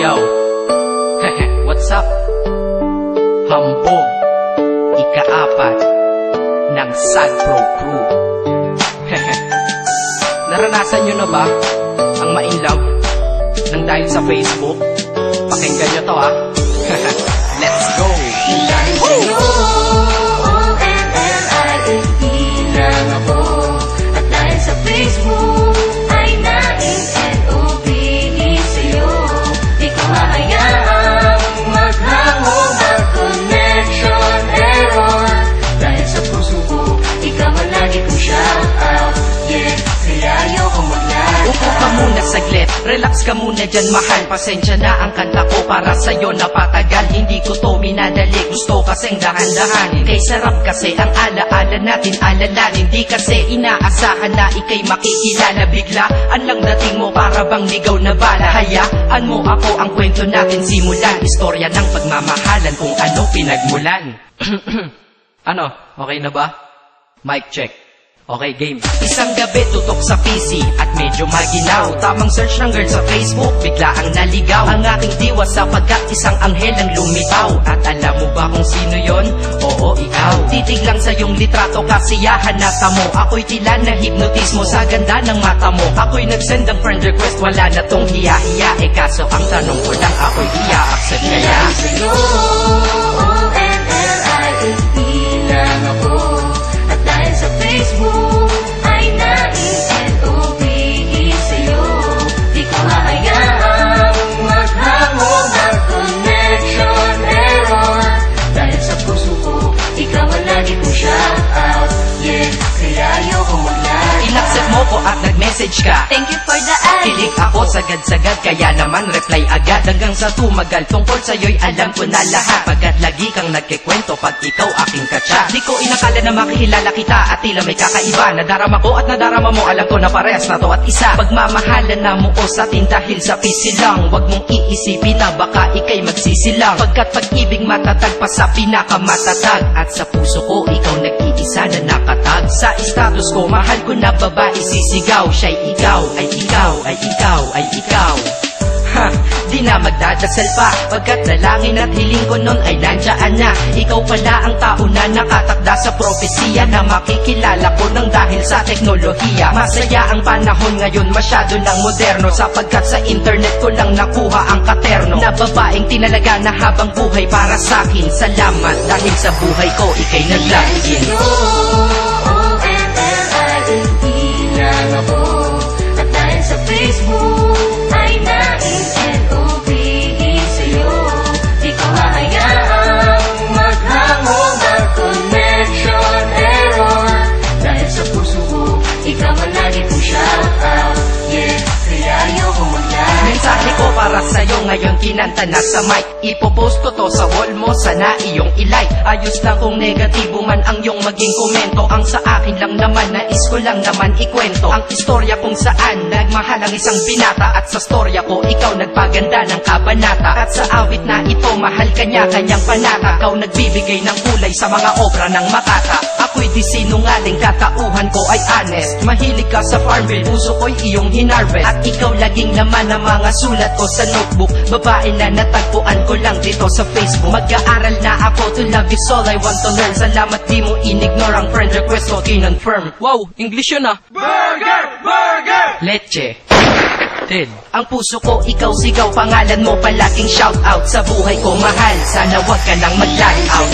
Yo, what's up? Hambog, ika-4 ng Sad Pro Crew. Naranasan nyo na ba ang ma-inlove nang dahil sa Facebook? Pakinggan nyo to ha. Let's go! Dahil sa'yo, O-N-L-I-F-E lang ako. At dahil sa Facebook ay na-N-O-B-E sa'yo. Di ko hahayaang maghango mag-connection error. Dahil sa puso ko, ikaw ang lagi kong shout out. Yeah, kaya ayoko mag-lag. Upo ka muna saglit, relax ka muna dyan mahal. Pasensya na ang kanta ko para sa'yo napatagal. Hindi ko to minadali, gusto kasing dahan-dahanin. Kay sarap kasi ang alaala natin alalanin. Di kasi inaasahan na ikay makikilala. Biglaan lang dating mo para bang ligaw na bala. Hayaan mo ako ang kwento natin simulan. Istorya ng pagmamahalan kung ano pinagmulan. Ano, okay na ba? Mic check. Okay, game. Isang gabi tutok sa PC at medyo maginaw. Tamang search ng girl sa Facebook, bigla ang naligaw. Ang aking diwa sapagkat isang anghel ang lumitaw. At alam mo ba kung sino yon? Oo, ikaw. Titig lang sa iyong litrato, kasiyahan na tamo. Ako'y tila na hipnotismo sa ganda ng mata mo. Ako'y nag-send ng friend request, wala na tong hiya-hiya. Eh kaso ang tanong ko lang, ako'y iya-accept kaya? Dahil sa'yo, O-N-L-I-F-E lang ako. At dahil sa Facebook ay na-N-O-B-E sa'yo. Di ko hahayaang maghango mag-connection error. Dahil sa puso ko, ikaw ang lagi kong shout out. Yeah, kaya ayoko mag-lag. In-accept mo ko at nag-message ka. Thank you for the ad. Kilig ako sagad-sagad, kaya naman reply agad. Hanggang sa tumagal, tungkol sa'yo'y alam ko na lahat. Pagkat lagi kang nagkikwento pag ikaw aking katsa. Di ko inakala na makikilala kita at tila may kakaiba. Nadarama ko at nadarama mo, alam ko na parehas na to at isa. Pagmamahalan na mo ko sa atin dahil sa pisilang. Huwag mong iisipin na baka ikay magsisilang. Pagkat pag-ibig matatag pa sa pinakamatatag. At sa puso ko, ikaw nag-iisa na nakatag. Sa status ko, mahal ko na babae sisigaw. Siya'y ikaw, ay ikaw, ay ikaw, ay ikaw. Ha, di na magdadasal pa. Pagkat dalangin at hiling ko nun ay nandiyan na. Ikaw pala ang tao na nakatakda sa propesiya. Na makikilala ko nang dahil sa teknolohiya. Masaya ang panahon ngayon, masyado ng moderno. Sapagkat sa internet ko lang nakuha ang katerno. Na babaeng tinalaga na habang buhay para sa'kin. Salamat dahil sa buhay ko ikay naglagin. O-N-L-I-F-E lang ako. At dahil sa Facebook ay na-N-O-B-E sa'yo. Di ko hahayaang maghango mag-connection error. Dahil sa puso ko, ikaw ang lagi kong shout out. Yeah, kaya ayoko mag-lag. Mensahe ko para sa'yo ngayon kinanta na sa mic. Ipopost ko to sa wall mo, sana iyong ilike. Ayos lang kung negatibo man ang iyong maging komento. Ang sa akin lang naman, nais ko lang naman ikwento ang istorya kung saan nagmahal ang isang binata. At sa storya ko, ikaw nagpaganda ng kabanata. At sa awit na ito, mahal kanya kanyang panata. Ikaw nagbibigay ng kulay sa mga obra ng Makata. Ako'y di sinungaling, katauhan ko ay honest. Mahilig ka sa Farmville, puso ko'y iyong hinarvest. At ikaw laging naman ang mga sulat ko sa notebook. Babae na natagpuan ko lang dito sa Facebook. Mag-aaral na ako, to love is all I want to learn. Salamat di mo inignore ang friend request ko, kinonfirm. Wow, English yun ah. Burger! Burger! Leche. Ted. Ang puso ko, ikaw sigaw, pangalan mo palaging shout out. Sa buhay ko mahal, sana wag ka lang mag-lag out.